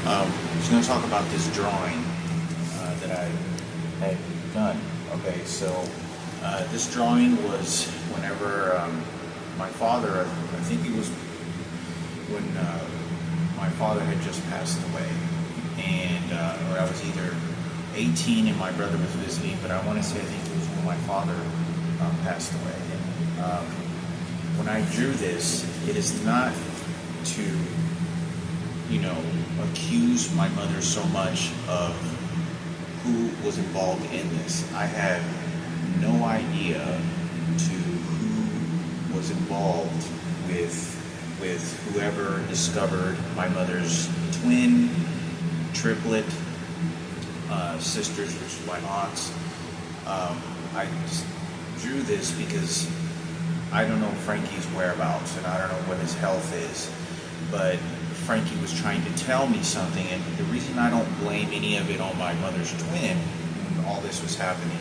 Just going to talk about this drawing that I had done. Okay, so this drawing was whenever my father, I think it was when my father had just passed away, and or I was either 18 and my brother was visiting, but I want to say I think it was when my father passed away. Um, when I drew this, it is not to, accuse my mother so much of who was involved in this. I had no idea to who was involved with whoever discovered my mother's twin, triplet sisters, which are my aunts. I just drew this because I don't know Frankie's whereabouts and I don't know what his health is, but Frankie was trying to tell me something, and the reason I don't blame any of it on my mother's twin when all this was happening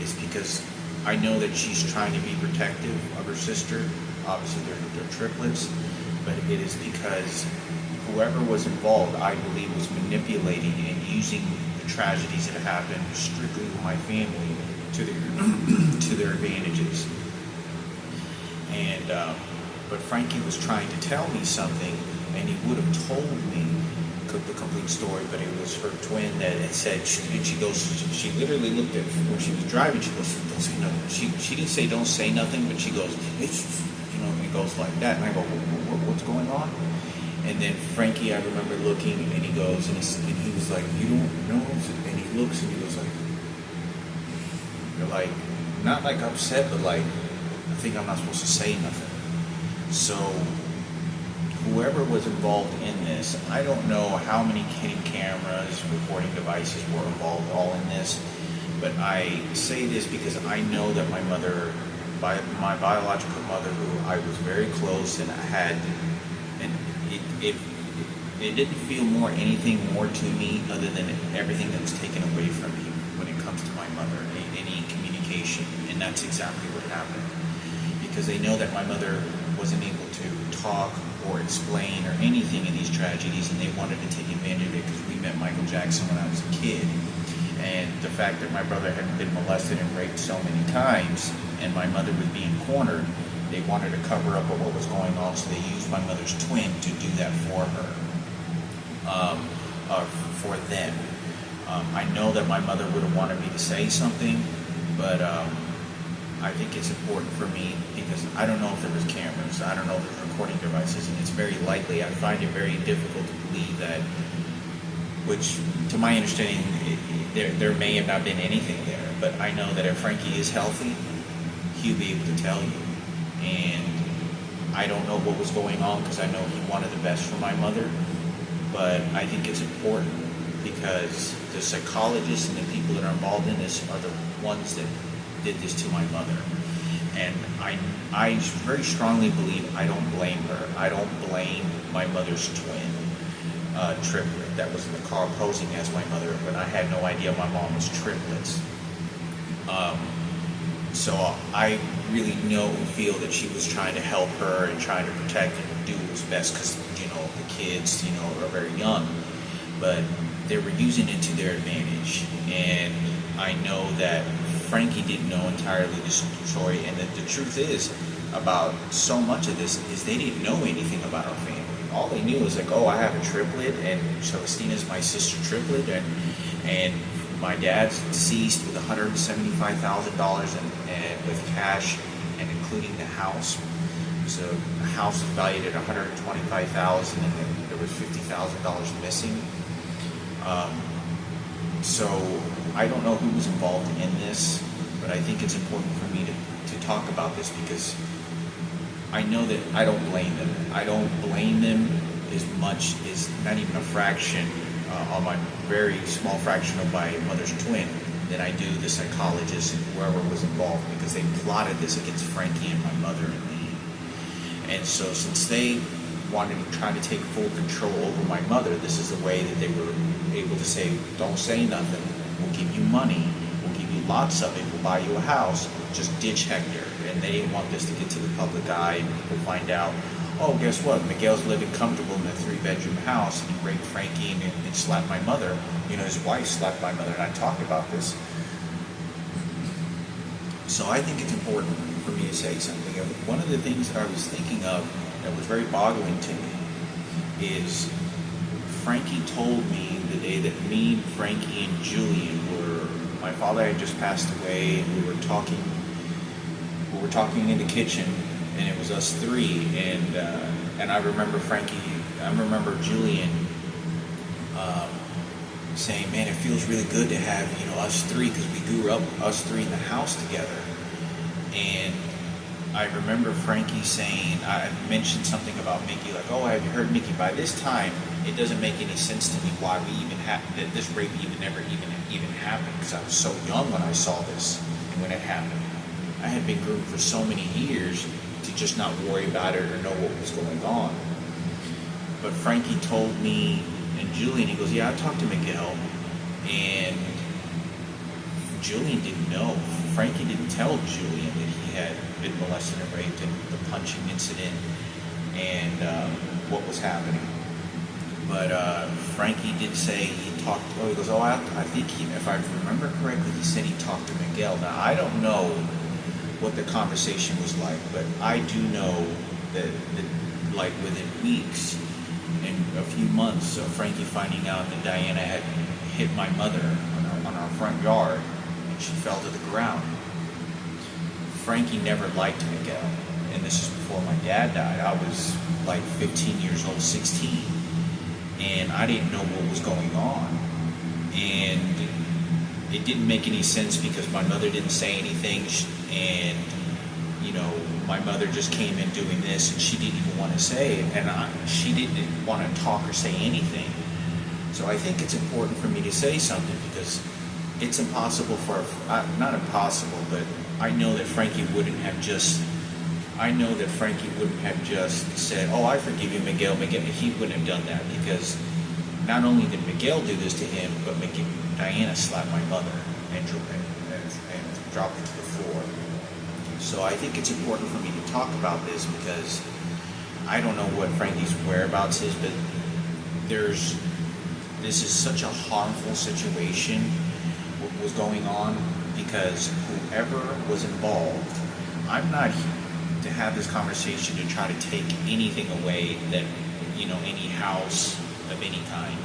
is because I know that she's trying to be protective of her sister. Obviously they're triplets, but it is because whoever was involved, I believe, was manipulating and using the tragedies that happened strictly with my family to their to their advantages. And but Frankie was trying to tell me something, and he would have told me the complete story, but it was her twin that had said, and she goes, she literally looked at, when she was driving, she goes, don't say nothing. She didn't say don't say nothing, but she goes, it's, it goes like that. And I go, what's going on? And then Frankie, I remember looking, and he goes, and he was like, you don't know? And he looks, and he goes like, you're like, not like upset, but like, I think I'm not supposed to say nothing. So whoever was involved in this, I don't know how many hidden cameras, recording devices were involved all in this, but I say this because I know that my mother, my biological mother, who I was very close and I had, and it didn't feel anything more to me other than everything that was taken away from me when it comes to my mother, any communication, and that's exactly what happened. Because they know that my mother wasn't able to talk or explain or anything in these tragedies, and they wanted to take advantage of it because we met Michael Jackson when I was a kid. And the fact that my brother had been molested and raped so many times, and my mother was being cornered, they wanted to cover up what was going on, so they used my mother's twin to do that for her, for them. I know that my mother would have wanted me to say something, but I think it's important for me because I don't know if there was cameras, I don't know if there were recording devices, and it's very likely, I find it very difficult to believe that, which to my understanding, there may have not been anything there, but I know that if Frankie is healthy, he'll be able to tell you. And I don't know what was going on because I know he wanted the best for my mother, but I think it's important because the psychologists and the people that are involved in this are the ones that did this to my mother. And I very strongly believe I don't blame her. I don't blame my mother's twin, triplet, that was in the car posing as my mother, but I had no idea my mom was triplets. So I really know and feel that she was trying to help her and trying to protect and do what was best because, the kids, are very young. But they were using it to their advantage. And I know that Frankie didn't know entirely this story, and that the truth is about so much of this is they didn't know anything about our family. All they knew was like, oh, I have a triplet, and Celestina's my sister triplet, and my dad's deceased with $175,000 and with cash, and including the house. So the house was valued at $125,000, and then there was $50,000 missing. So I don't know who was involved in this, but I think it's important for me to talk about this because I know that I don't blame them. I don't blame them as much as not even a fraction, on my very small fraction of my mother's twin, than I do the psychologist and whoever was involved, because they plotted this against Frankie and my mother and me. And so since they wanted to try to take full control over my mother, this is the way that they were able to say, don't say nothing, we'll give you money, we'll give you lots of it, we'll buy you a house, just ditch Hector. And they didn't want this to get to the public eye and people find out oh, guess what? Miguel's living comfortable in a 3-bedroom house, and he raped Frankie and slapped my mother. You know, his wife slapped my mother, and I talked about this. So I think it's important for me to say something. One of the things that I was thinking of that was very boggling to me is Frankie told me the day that me, Frankie, and Julian were, my father had just passed away, and we were talking in the kitchen, and it was us three, and I remember Julian saying, man, it feels really good to have, us three, because we grew up, us three in the house together. And I remember Frankie saying, I mentioned something about Mickey, like, oh, have you heard Mickey? By this time, it doesn't make any sense to me why we even that this rape never even happened, because I was so young when I saw this and when it happened. I had been groomed for so many years to just not worry about it or know what was going on. But Frankie told me and Julian, he goes, yeah, I talked to Miguel, and Julian didn't know. Frankie didn't tell Julian that he had been molested and raped, and the punching incident and what was happening. But Frankie did say he talked. Oh, he goes, oh, I think if I remember correctly, he said he talked to Miguel. Now I don't know what the conversation was like, but I do know that like within weeks and a few months of Frankie finding out that Diana had hit my mother on our front yard, and she fell to the ground. Frankie never liked Miguel, and this is before my dad died. I was like 15 years old, 16, and I didn't know what was going on, and it didn't make any sense because my mother didn't say anything, and my mother just came in doing this, and she didn't even want to say it, and she didn't want to talk or say anything. So I think it's important for me to say something, because it's impossible not impossible, but I know that Frankie wouldn't have just said, oh, I forgive you, Miguel. He wouldn't have done that, because not only did Miguel do this to him, but Diana slapped my mother and dropped her to the floor. So I think it's important for me to talk about this, because I don't know what Frankie's whereabouts is, but this is such a harmful situation, what was going on, because whoever was involved, I'm not here to have this conversation to try to take anything away that, any house of any kind,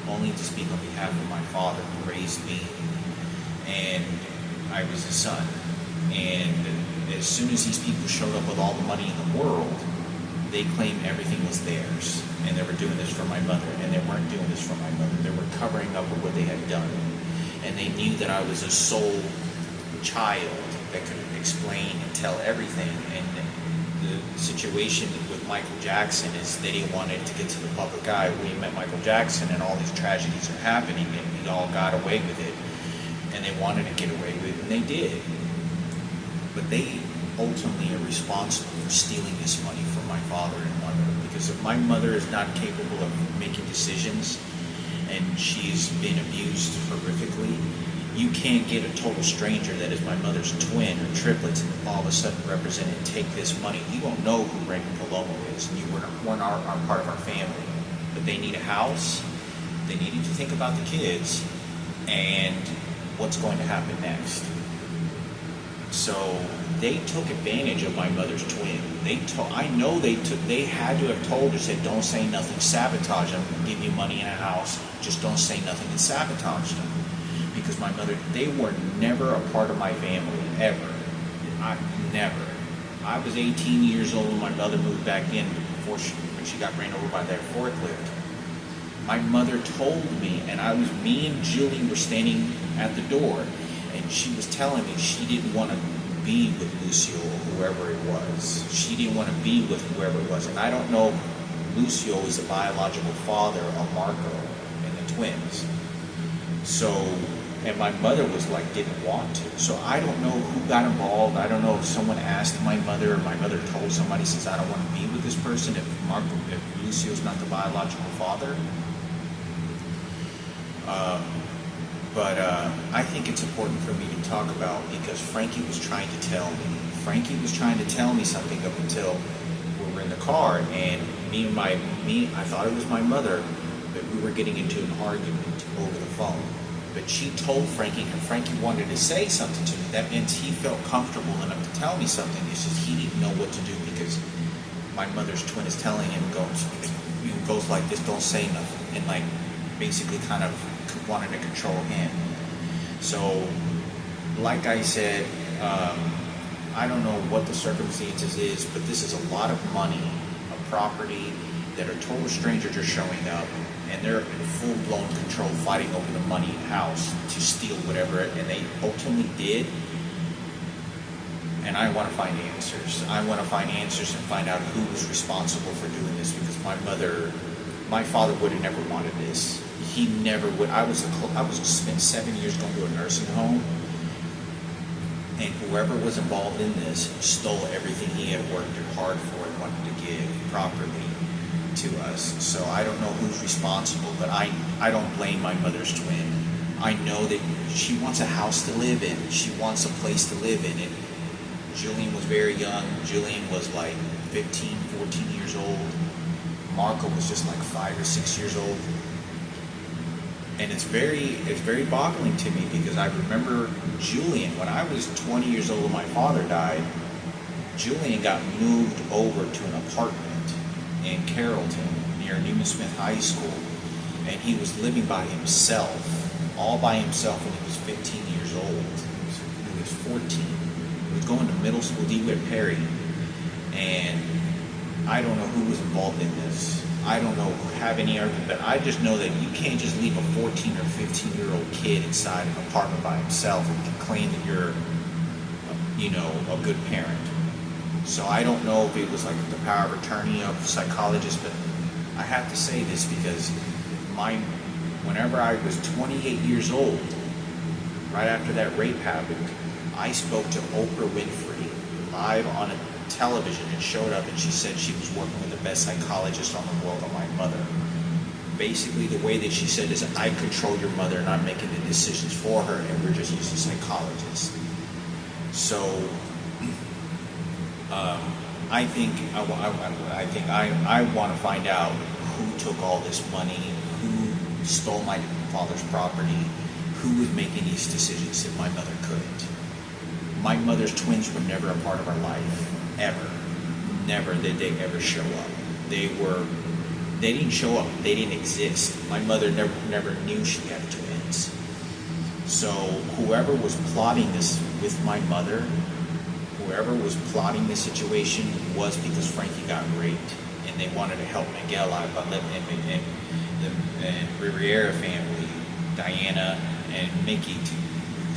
only to speak on behalf of my father who raised me, and I was his son. And as soon as these people showed up with all the money in the world, they claimed everything was theirs, and they were doing this for my mother, and they weren't doing this for my mother. They were covering up with what they had done, and they knew that I was a sole child that could explain and tell everything. And the situation with Michael Jackson is they didn't want it to get to the public eye. We met Michael Jackson, and all these tragedies are happening, and we all got away with it, and they wanted to get away with it, and they did. But they ultimately are responsible for stealing this money from my father and mother, because if my mother is not capable of making decisions, and she's been abused horrifically, you can't get a total stranger that is my mother's twin or triplets and all of a sudden represent and take this money. You don't know who Randy Palomo is, and you weren't part of our family. But they need a house, they needed to think about the kids, and what's going to happen next. So they took advantage of my mother's twin. They had to have told her, said, don't say nothing, sabotage them, give you money in a house, just don't say nothing, and sabotage them. Because my mother, they were never a part of my family, ever. Never. I was 18 years old when my mother moved back in when she got ran over by that forklift. My mother told me, and me and Julie were standing at the door, and she was telling me she didn't want to be with Lucio or whoever it was. She didn't want to be with whoever it was. And I don't know if Lucio is the biological father of Marco and the twins. So, and my mother was like, didn't want to. So I don't know who got involved. I don't know if someone asked my mother, or my mother told somebody, says, I don't want to be with this person if Lucio's not the biological father. But I think it's important for me to talk about, because Frankie was trying to tell me. Frankie was trying to tell me something up until we're in the car, and I thought it was my mother, but we were getting into an argument over the phone. But she told Frankie, and Frankie wanted to say something to me. That meant he felt comfortable enough to tell me something. It's just he didn't know what to do because my mother's twin is telling him, goes like this, don't say nothing, and like basically kind of wanted to control him. So, like I said, I don't know what the circumstances is, but this is a lot of money, a property that a total strangers are showing up, and they're in full-blown control, fighting over the money in the house to steal whatever, and they ultimately did. And I want to find answers. I want to find answers and find out who was responsible for doing this, because my father would have never wanted this. He never would. I was spent 7 years going to a nursing home, and whoever was involved in this stole everything he had worked hard for and wanted to give properly to us. So I don't know who's responsible, but I don't blame my mother's twin. I know that she wants a house to live in. She wants a place to live in. And Julian was very young. Julian was like 15, 14 years old. Marco was just like 5 or 6 years old. And it's very boggling to me, because I remember Julian, when I was 20 years old and my father died, Julian got moved over to an apartment in Carrollton near Newman Smith High School, and he was living by himself, all by himself, when he was 15 years old. He was 14. He was going to middle school, DeWitt Perry, and I don't know who was involved in this. I don't know, have any argument, but I just know that you can't just leave a 14 or 15-year-old kid inside an apartment by himself and claim that you're, a good parent. So I don't know if it was like the power of attorney of a psychologist, but I have to say this because whenever I was 28 years old, right after that rape happened, I spoke to Oprah Winfrey live on a television, and showed up, and she said she was working with the best psychologist on the world on my mother. Basically, the way that she said is, I control your mother and I'm making the decisions for her, and we're just using psychologists. So I think I want to find out who took all this money, who stole my father's property, who was making these decisions that my mother couldn't. My mother's twins were never a part of our life. Ever. Never did they ever show up. They didn't show up. They didn't exist. My mother never knew she had twins. So whoever was plotting this with my mother, whoever was plotting this situation, was because Frankie got raped, and they wanted to help Miguel out by letting him and the Riviera family, Diana and Mickey, to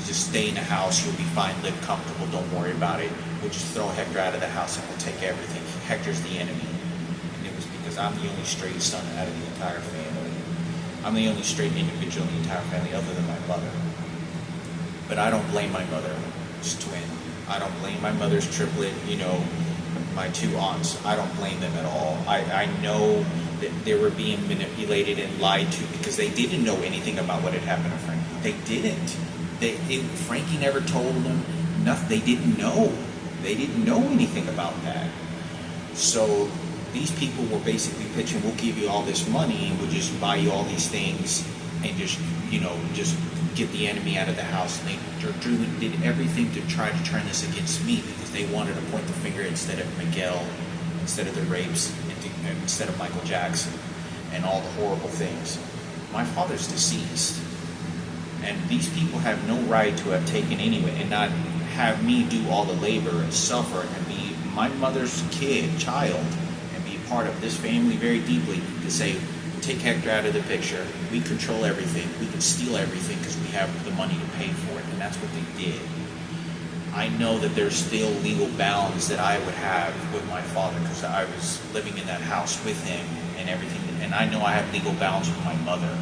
just stay in the house. You'll be fine, live comfortable, don't worry about it. We'll just throw Hector out of the house and we'll take everything. Hector's the enemy. And it was because I'm the only straight son out of the entire family. I'm the only straight individual in the entire family other than my mother. But I don't blame my mother's twin. I don't blame my mother's triplet, my two aunts. I don't blame them at all. I know that they were being manipulated and lied to because they didn't know anything about what had happened to Frankie. They didn't. Frankie never told them nothing. They didn't know. They didn't know anything about that. So these people were basically pitching, we'll give you all this money and we'll just buy you all these things and just get the enemy out of the house. And Drew did everything to try to turn this against me because they wanted to point the finger instead of Miguel, instead of the rapes, instead of Michael Jackson and all the horrible things. My father's deceased. And these people have no right to have taken anyway and not have me do all the labor and suffer and be my mother's child, and be part of this family very deeply, to say, take Hector out of the picture, we control everything, we can steal everything because we have the money to pay for it, and that's what they did. I know that there's still legal bounds that I would have with my father because I was living in that house with him and everything, and I know I have legal bounds with my mother.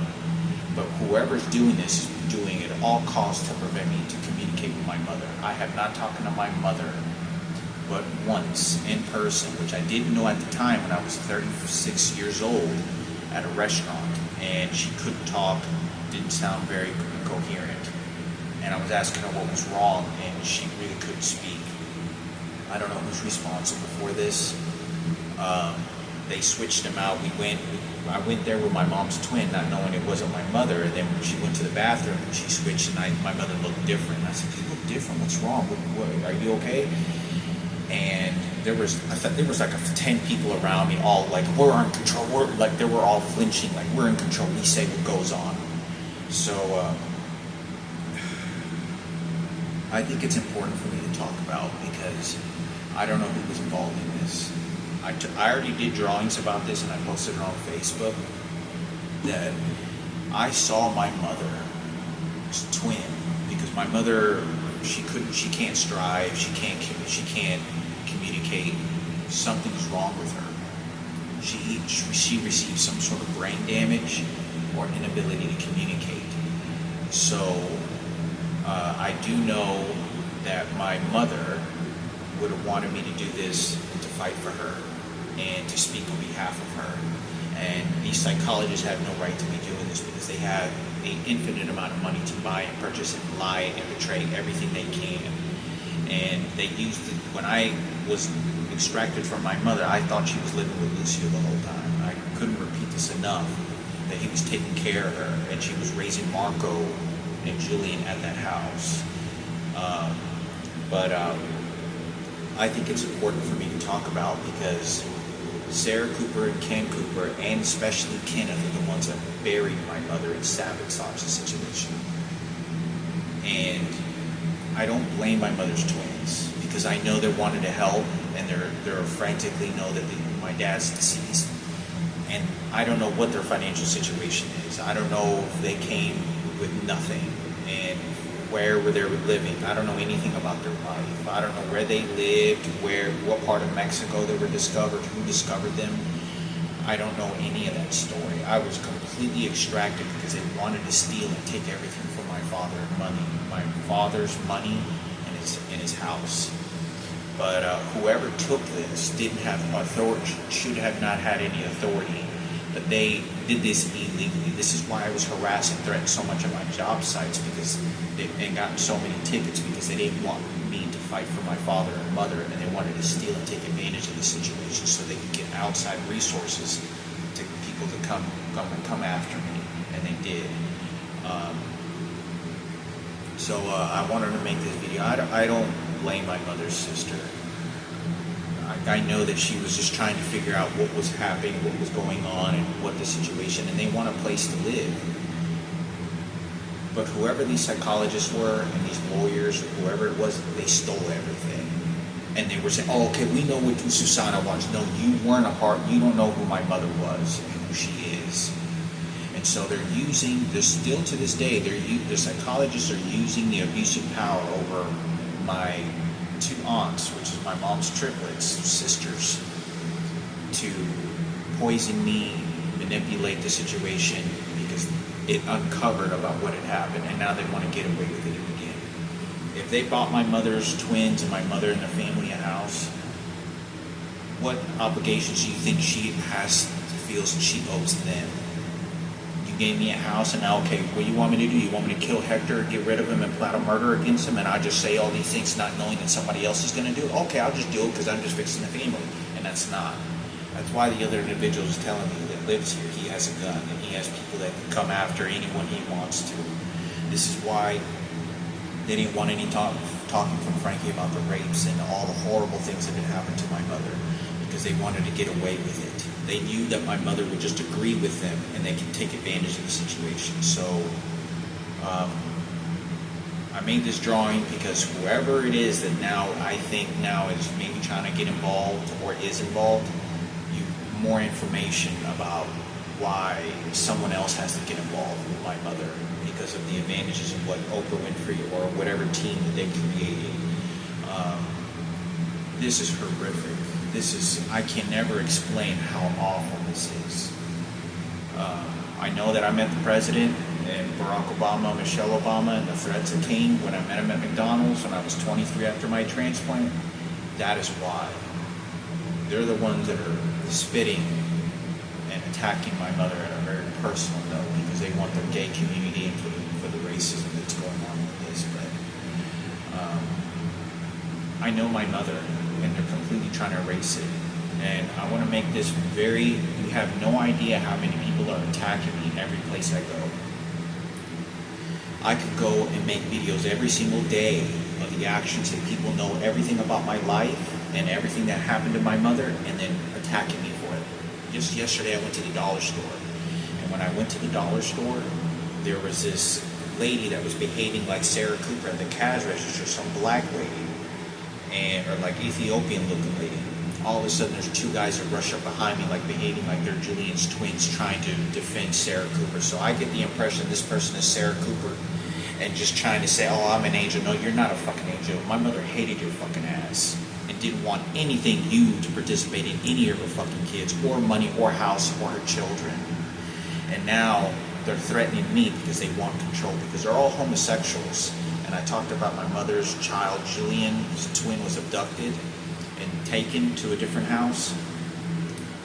But whoever's doing this is doing it at all costs to prevent me to communicate with my mother. I have not talked to my mother but once in person, which I didn't know at the time when I was 36 years old at a restaurant. And she couldn't talk, didn't sound very coherent. And I was asking her what was wrong, and she really couldn't speak. I don't know who's responsible for this. They switched them out. I went there with my mom's twin, not knowing it wasn't my mother. And then when she went to the bathroom, she switched, and my mother looked different. And I said, "You look different. What's wrong? Are you okay?" And I thought there was like 10 people around me, all like, "We're in control." They were all flinching, like, "We're in control. We say what goes on." So I think it's important for me to talk about, because I don't know who was involved in this. I already did drawings about this, and I posted it on Facebook, that I saw my mother's twin, because my mother, she can't strive, she can't communicate. Something's wrong with her. She received some sort of brain damage or inability to communicate. So I do know that my mother would have wanted me to do this and to fight for her and to speak on behalf of her. And these psychologists have no right to be doing this, because they have an infinite amount of money to buy and purchase and lie and betray everything they can. And they used it. When I was extracted from my mother, I thought she was living with Lucio the whole time. I couldn't repeat this enough, that he was taking care of her, and she was raising Marco and Julian at that house. But I think it's important for me to talk about, because Sarah Cooper and Ken Cooper, and especially Kenneth, are the ones that buried my mother and sabotaged the situation. And I don't blame my mother's twins, because I know they wanted to help, and they're frantically know that my dad's deceased. And I don't know what their financial situation is. I don't know if they came with nothing, and where were they living. I don't know anything about their life. I don't know where they lived, what part of Mexico they were discovered, who discovered them. I don't know any of that story. I was completely extracted because they wanted to steal and take everything from my father's money and his house. But whoever took this didn't have authority, should have not had any authority. But they did this illegally. This is why I was harassed and threatened so much at my job sites, and gotten so many tickets, because they didn't want me to fight for my father and mother, and they wanted to steal and take advantage of the situation so they could get outside resources to people to come after me, and they did. So I wanted to make this video. I don't blame my mother's sister. I know that she was just trying to figure out what was happening, what was going on, and what the situation, and they want a place to live. But whoever these psychologists were, and these lawyers, or whoever it was, they stole everything. And they were saying, "Oh, okay, we know what Susana wants." No, you weren't a part. You don't know who my mother was and who she is. And so they're using this, still to this day, the psychologists are using the abusive power over my two aunts, which is my mom's triplets, sisters, to poison me, manipulate the situation, because it uncovered about what had happened, and now they want to get away with it again. If they bought my mother's twins and my mother and their family a house, what obligations do you think she feels she owes them? You gave me a house, and now, okay, what do you want me to do? You want me to kill Hector, get rid of him, and plot a murder against him, and I just say all these things not knowing that somebody else is going to do it? Okay, I'll just do it because I'm just fixing the family. And that's not. That's why the other individual is telling me that lives here, he has a gun, and he has people that can come after anyone he wants to. This is why they didn't want any talking from Frankie about the rapes and all the horrible things that had happened to my mother, because they wanted to get away with it. They knew that my mother would just agree with them, and they could take advantage of the situation. So I made this drawing because whoever it is that now I think now is maybe trying to get involved or is involved, more information about why someone else has to get involved with my mother, because of the advantages of what Oprah Winfrey or whatever team that they created. This is horrific. I can never explain how awful this is. I know that I met the president and Barack Obama, Michelle Obama, and the threats that came when I met him at McDonald's when I was 23 after my transplant. That is why. They're the ones that are spitting and attacking my mother at a very personal note, because they want their gay community and for the racism that's going on with this. But I know my mother, and they're completely trying to erase it. And I want to make this very, you have no idea how many people are attacking me every place I go. I could go and make videos every single day of the actions that people know everything about my life and everything that happened to my mother, and then attacking me for it. Just yesterday I went to the dollar store. And when I went to the dollar store, there was this lady that was behaving like Sarah Cooper at the cash register, some black lady, or like Ethiopian looking lady. All of a sudden there's two guys that rush up behind me like behaving like they're Julian's twins trying to defend Sarah Cooper. So I get the impression this person is Sarah Cooper and just trying to say, oh, I'm an angel. No, you're not a fucking angel. My mother hated your fucking ass and didn't want anything you to participate in any of her fucking kids or money or house or her children. And now they're threatening me because they want control, because they're all homosexuals. And I talked about my mother's child, Julian, his twin was abducted and taken to a different house.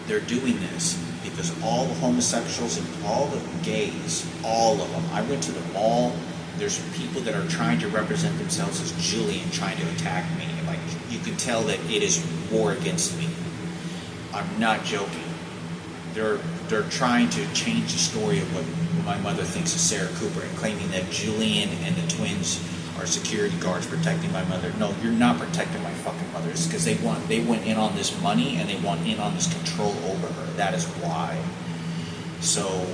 They're doing this because all the homosexuals and all the gays, all of them, I went to the mall, there's people that are trying to represent themselves as Julian trying to attack me. Like, you can tell that it is war against me. I'm not joking. They're trying to change the story of what my mother thinks of Sarah Cooper and claiming that Julian and the twins are security guards protecting my mother. No, you're not protecting my fucking mother. It's because they went in on this money and they want in on this control over her. That is why. So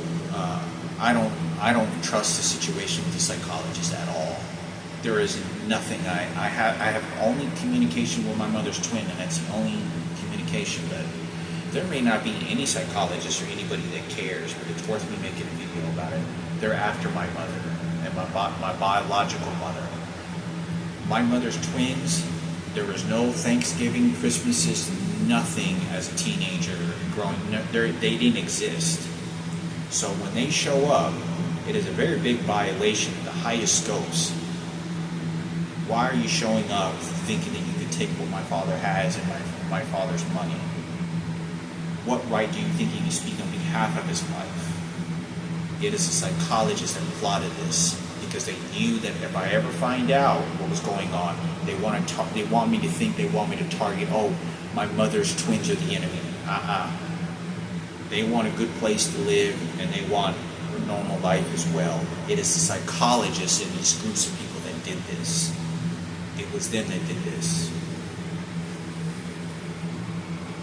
I don't trust the situation with the psychologist at all. There is nothing. I have only communication with my mother's twin, and that's the only communication. But there may not be any psychologist or anybody that cares, but it's worth me making a video about it. They're after my mother and my biological mother. My mother's twins, there was no Thanksgiving, Christmases, nothing as a teenager growing. They didn't exist. So when they show up, it is a very big violation of the highest scopes. Why are you showing up thinking that you could take what my father has and my father's money? What right do you think you can speak on behalf of his wife? It is a psychologist that plotted this because they knew that if I ever find out what was going on, they want me to think, they want me to target, oh, my mother's twins are the enemy. They want a good place to live, and they want a normal life as well. It is the psychologists and these groups of people that did this. It was them that did this.